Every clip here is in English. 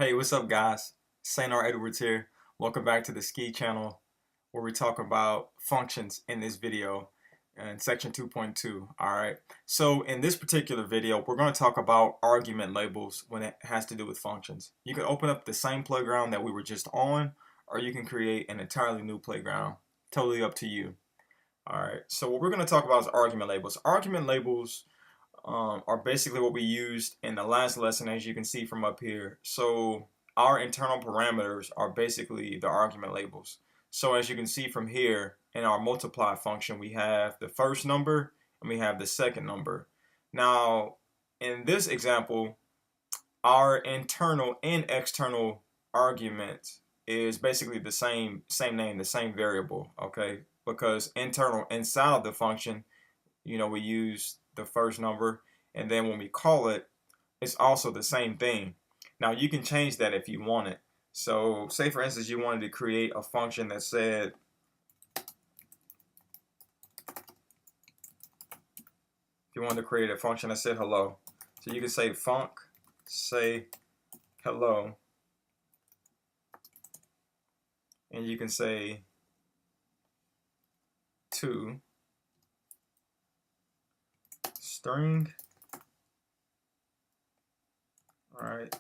Hey, what's up, guys? Saint R. Edwards here. Welcome back to the Ski channel, where we talk about functions in this video in section 2.2. All right. So in this particular video, we're going to talk about argument labels when it has to do with functions. You can open up the same playground that we were just on, or you can create an entirely new playground. Totally up to you. All right. So what we're going to talk about is argument labels. Argument labels are basically what we used in the last lesson, as you can see from up here. So our internal parameters are basically the argument labels. So as you can see from here, in our multiply function, we have the first number and we have the second number. Now, in this example, our internal and external argument is basically the same name, the same variable, okay? Because internal inside of the function, we use the first number, and then when we call it, it's also the same thing. Now you can change that if you want it. So say for instance you wanted to create a function that said hello. So you can say func say hello, and you can say to string, all right,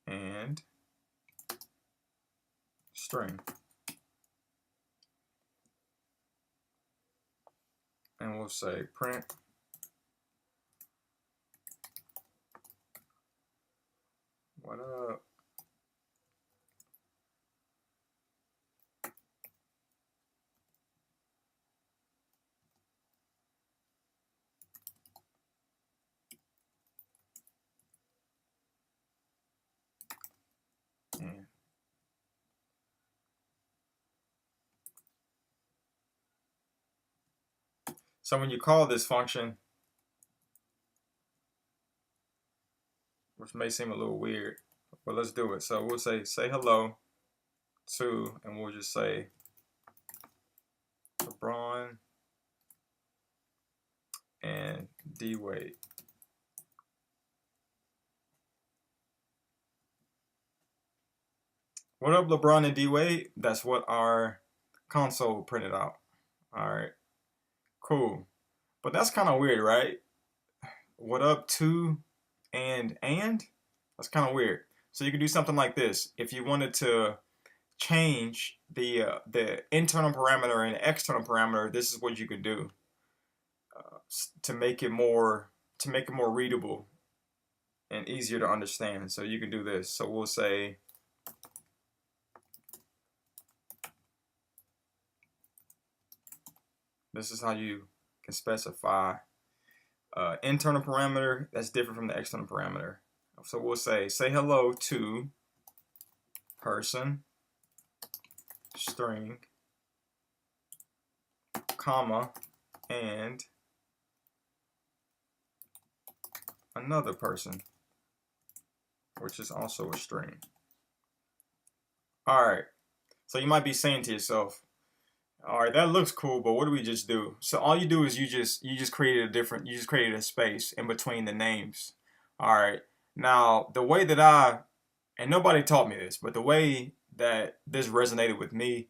and string, and we'll say print what up. So when you call this function, which may seem a little weird, but let's do it. So we'll say hello to, and we'll just say LeBron and D Wade. What up, LeBron and D Wade? That's what our console printed out. All right, cool. But that's kind of weird, right? What up to and that's kind of weird. So you could do something like this. If you wanted to change the internal parameter and external parameter, this is what you could do to make it more readable and easier to understand. So you can do this. So we'll say this is how you can specify internal parameter that's different from the external parameter. So we'll say hello to person, string, comma, and another person, which is also a string. All right. So you might be saying to yourself, all right, that looks cool, but what do we just do? So all you do is you just created a space in between the names. All right. Now the way that and nobody taught me this, but the way that this resonated with me,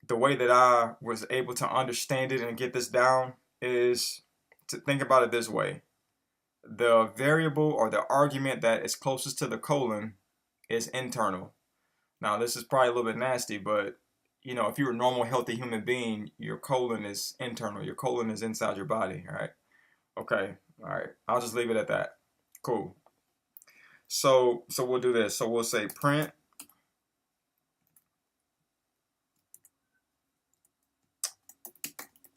the way that I was able to understand it and get this down is to think about it this way. The variable or the argument that is closest to the colon is internal. Now this is probably a little bit nasty, but if you're a normal, healthy human being, your colon is internal. Your colon is inside your body, all right? Okay, all right. I'll just leave it at that. Cool. So we'll do this. So we'll say print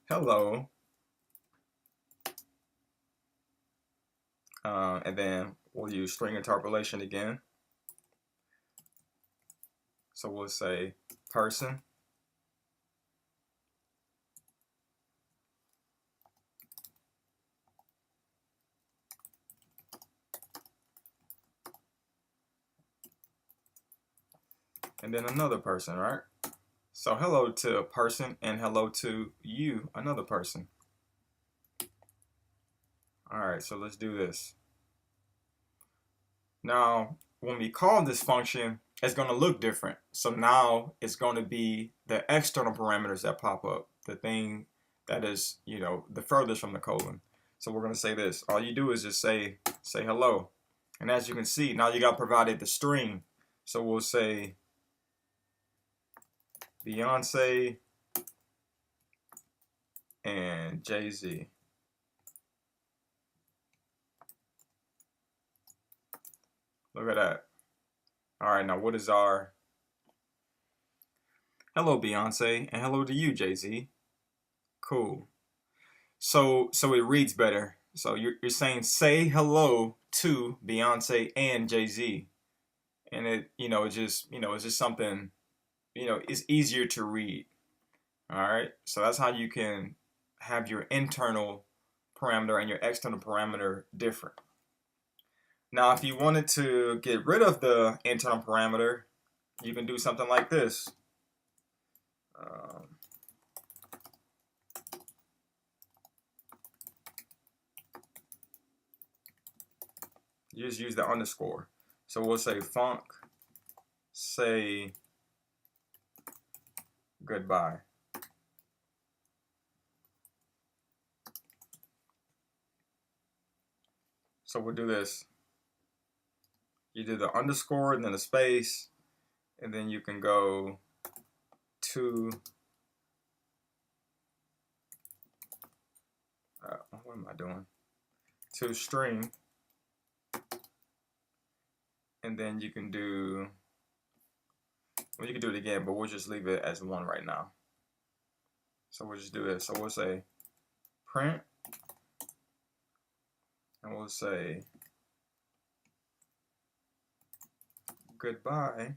hello, and then we'll use string interpolation again. So we'll say person, and then another person, right? So hello to a person and hello to you, another person. All right, so let's do this. Now, when we call this function, it's going to look different. So now it's going to be the external parameters that pop up, the thing that is, the furthest from the colon. So we're going to say this. All you do is just say hello. And as you can see, now you got provided the string. So we'll say Beyonce and Jay-Z. Look at that. All right, now what is our hello Beyonce and hello to you Jay-Z? Cool. So it reads better. So you're saying say hello to Beyonce and Jay-Z. And it's just something, it's easier to read. All right. So that's how you can have your internal parameter and your external parameter different. Now, if you wanted to get rid of the internal parameter, you can do something like this. You just use the underscore. So we'll say func say goodbye. So we'll do this. You do the underscore and then a space, and then you can go to what am I doing? To string, and then you can do, well, you can do it again, but we'll just leave it as 1 right now. So we'll just do this. So we'll say print, and we'll say goodbye,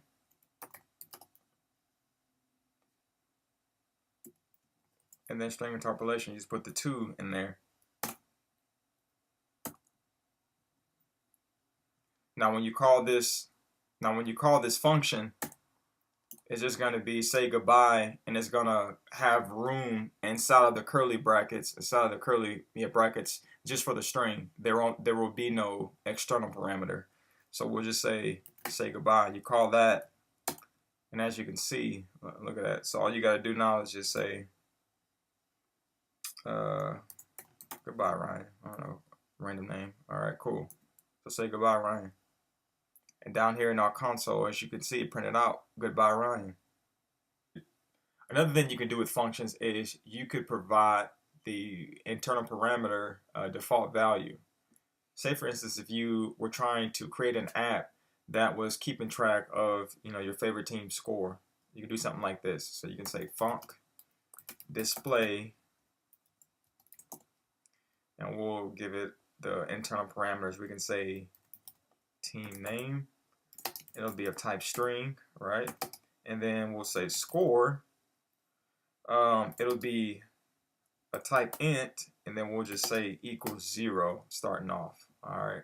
and then string interpolation, you just put the 2 in there. Now when you call this function, it's just going to be say goodbye, and it's going to have room inside of the curly brackets, brackets, just for the string. There will be no external parameter. So we'll just say goodbye. You call that, and as you can see, look at that. So all you got to do now is just say goodbye, Ryan. I don't know, random name. All right, cool. So say goodbye, Ryan. And down here in our console, as you can see, printed out, goodbye, Ryan. Another thing you can do with functions is you could provide the internal parameter default value. Say, for instance, if you were trying to create an app that was keeping track of, your favorite team's score, you can do something like this. So you can say func display, and we'll give it the internal parameters. We can say team name. It'll be a type string, right? And then we'll say score. It'll be a type int, and then we'll just say equals 0 starting off. All right.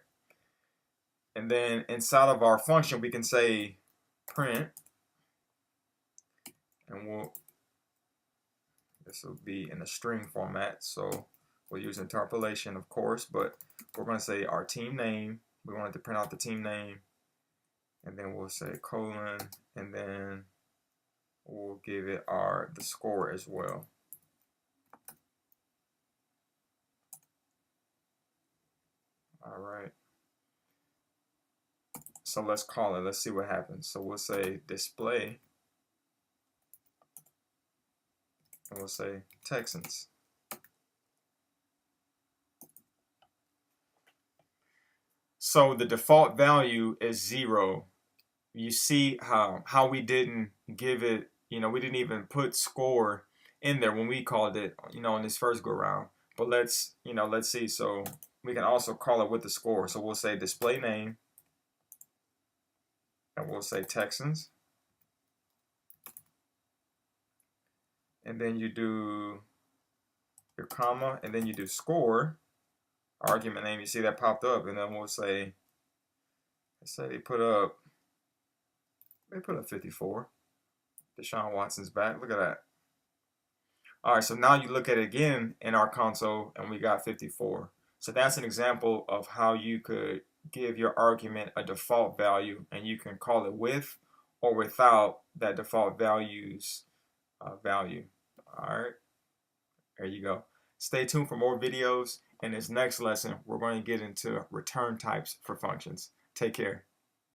And then inside of our function, we can say print, and this will be in a string format. So we'll use interpolation, of course, but we're going to say our team name. We wanted to print out the team name. And then we'll say colon, and then we'll give it the score as well. All right. So let's call it. Let's see what happens. So we'll say display, and we'll say Texans. So the default value is 0. You see how we didn't give it, we didn't even put score in there when we called it, in this first go round. But let's see. So we can also call it with the score. So we'll say display name, and we'll say Texans. And then you do your comma, and then you do score, argument name. You see that popped up, and then we'll say, let's say they put up 54. Deshaun Watson's back. Look at that. All right, so now you look at it again in our console, and we got 54. So that's an example of how you could give your argument a default value, and you can call it with or without that default value's value. All right, there you go. Stay tuned for more videos. In this next lesson, we're going to get into return types for functions. Take care.